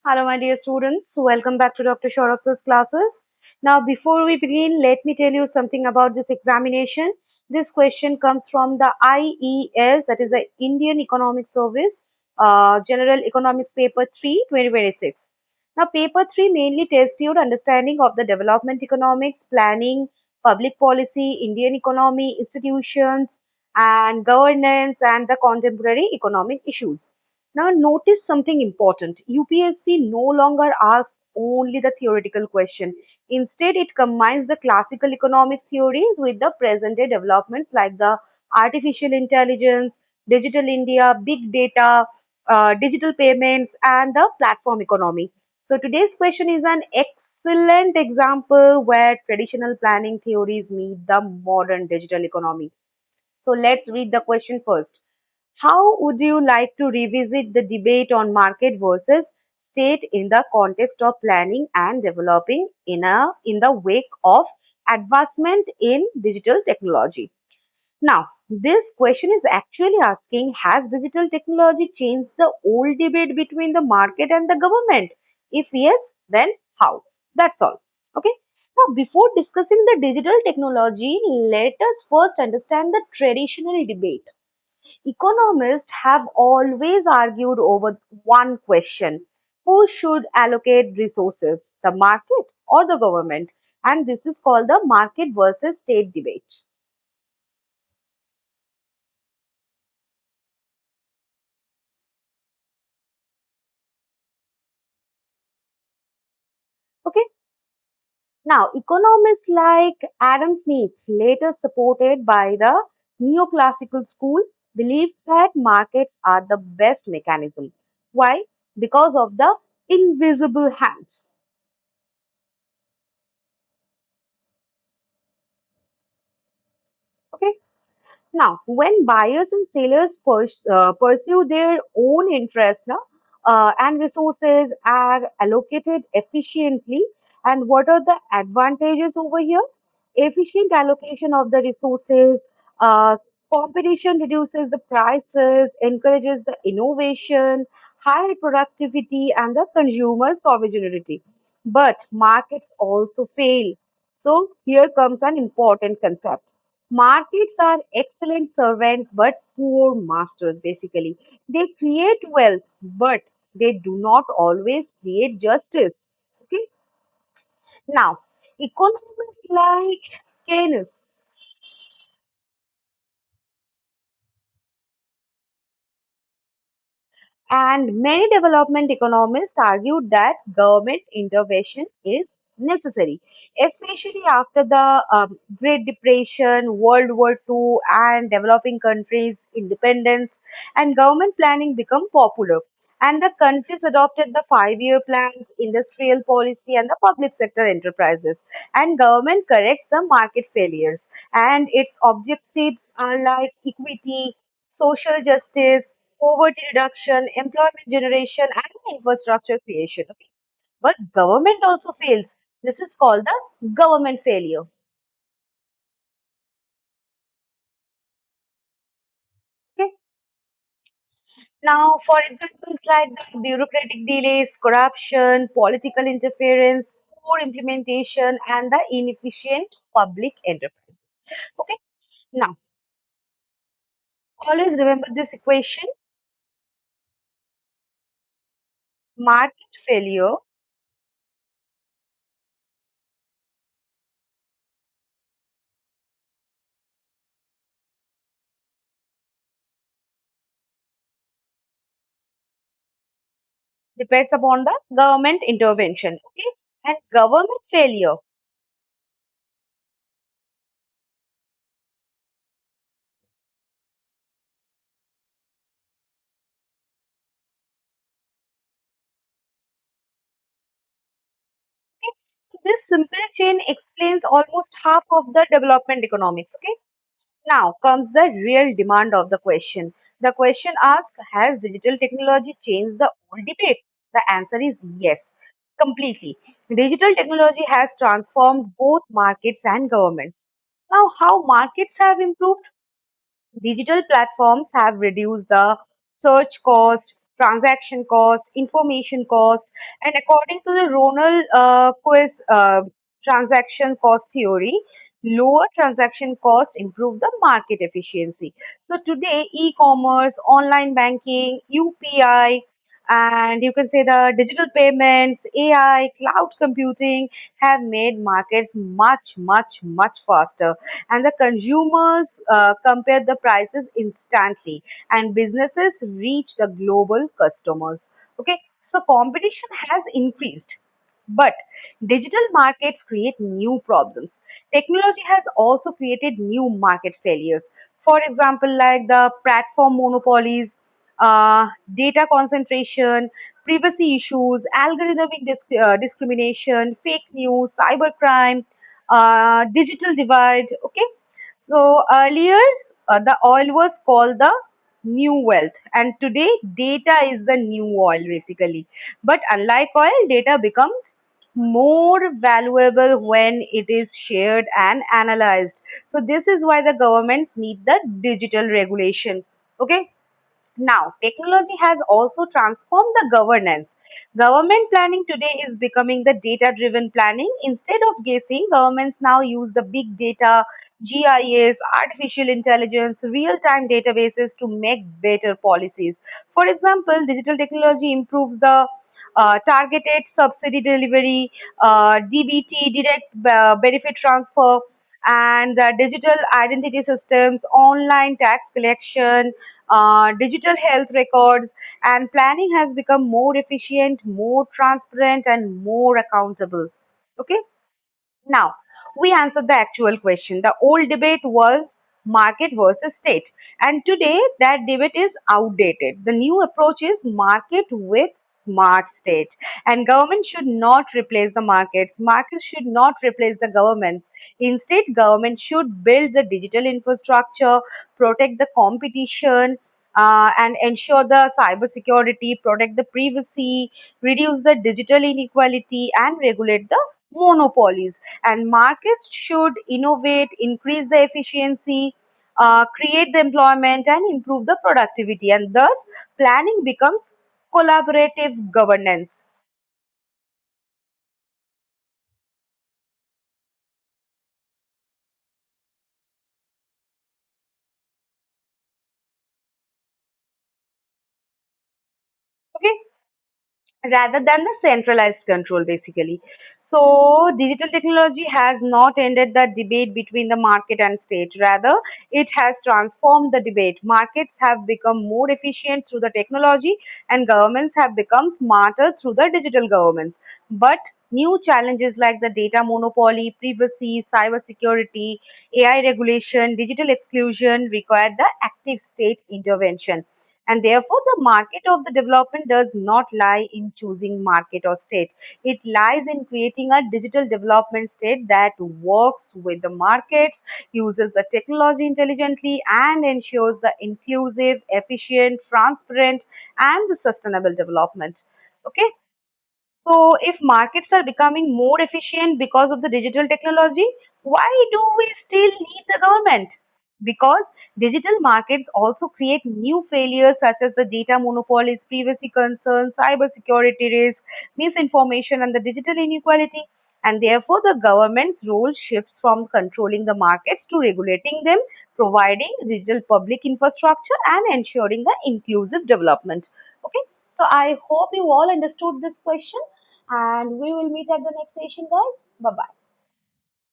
Hello, my dear students. Welcome back to Dr. Shorab's classes. Now, before we begin, let me tell you something about this examination. This question comes from the IES, that is the Indian Economic Service, General Economics Paper 3, 2026. Now, Paper 3 mainly tests your understanding of the development economics, planning, public policy, Indian economy, institutions, and governance, and the contemporary economic issues. Now, notice something important. UPSC no longer asks only the theoretical question. Instead, it combines the classical economics theories with the present day developments like the artificial intelligence, digital India, big data, digital payments, and the platform economy. So, today's question is an excellent example where traditional planning theories meet the modern digital economy. So, let's read the question first. How would you like to revisit the debate on market versus state in the context of planning and developing in the wake of advancement in digital technology? Now, this question is actually asking, has digital technology changed the old debate between the market and the government? If yes, then how? That's all. Okay. Now, before discussing the digital technology, let us first understand the traditional debate. Economists have always argued over one question: who should allocate resources, the market or the government? And this is called the market versus state debate. Okay. Now, economists like Adam Smith, later supported by the neoclassical school, believed that markets are the best mechanism. Why? Because of the invisible hand. Okay. Now, when buyers and sellers pursue their own interests now, and resources are allocated efficiently, and what are the advantages over here? Efficient allocation of the resources, uh, competition reduces the prices, encourages the innovation, high productivity, and the consumer sovereignty. But markets also fail. So, here comes an important concept. Markets are excellent servants but poor masters, basically. They create wealth, but they do not always create justice. Okay. Now, economists like Keynes and many development economists argued that government intervention is necessary, especially after the Great Depression, World War II, and developing countries' independence, and government planning become popular. And the countries adopted the 5 year plans, industrial policy, and the public sector enterprises. And government corrects the market failures. And its objectives are like equity, social justice, poverty reduction, employment generation, and infrastructure creation. Okay? But government also fails. This is called the government failure. Okay. Now, for examples like the bureaucratic delays, corruption, political interference, poor implementation, and the inefficient public enterprises. Okay. Now, always remember this equation: market failure depends upon the government intervention. Okay. And government failure. So this simple chain explains almost half of the development economics. Okay. Now comes the real demand of the question. The question asks, has digital technology changed the old debate? The answer is yes, completely. Digital technology has transformed both markets and governments. Now, how markets have improved? Digital platforms have reduced the search cost, transaction cost, information cost, and according to the Ronald quiz transaction cost theory, lower transaction cost improve the market efficiency. So today, e-commerce, online banking, UPI, and you can say the digital payments, AI, cloud computing have made markets much faster, and the consumers compare the prices instantly, and businesses reach the global customers. Okay, so competition has increased, but digital markets create new problems. Technology has also created new market failures. For example, like the platform monopolies, data concentration, privacy issues, algorithmic discrimination, fake news, cybercrime, digital divide. Okay, so earlier the oil was called the new wealth, and today data is the new oil basically. But unlike oil, data becomes more valuable when it is shared and analyzed. So this is why the governments need the digital regulation. Okay, now, technology has also transformed the governance. Government planning today is becoming the data driven planning. Instead of guessing, governments now use the big data, GIS, artificial intelligence, real time databases to make better policies. For example, digital technology improves the targeted subsidy delivery, DBT, direct benefit transfer, and the digital identity systems, online tax collection, digital health records, and planning has become more efficient, more transparent, and more accountable. Okay, now, we answered the actual question. The old debate was market versus state, and today that debate is outdated. The new approach is market with smart state, and government should not replace the markets. Markets should not replace the governments. Instead, government should build the digital infrastructure, protect the competition, and ensure the cyber security, protect the privacy, reduce the digital inequality, and regulate the monopolies. And markets should innovate, increase the efficiency, create the employment, and improve the productivity. And thus, planning becomes collaborative governance. Okay, rather than the centralized control basically. So digital technology has not ended the debate between the market and state, rather it has transformed the debate. Markets have become more efficient through the technology, and governments have become smarter through the digital governments. But new challenges like the data monopoly, privacy, cyber security, AI regulation, digital exclusion require the active state intervention. And therefore, the market of the development does not lie in choosing market or state. It lies in creating a digital development state that works with the markets, uses the technology intelligently, and ensures the inclusive, efficient, transparent, and the sustainable development. Okay, so, if markets are becoming more efficient because of the digital technology, why do we still need the government? Because digital markets also create new failures such as the data monopolies, privacy concerns, cyber security risk, misinformation, and the digital inequality. And therefore, the government's role shifts from controlling the markets to regulating them, providing digital public infrastructure, and ensuring the inclusive development. Okay, so I hope you all understood this question, and we will meet at the next session, guys. Bye bye.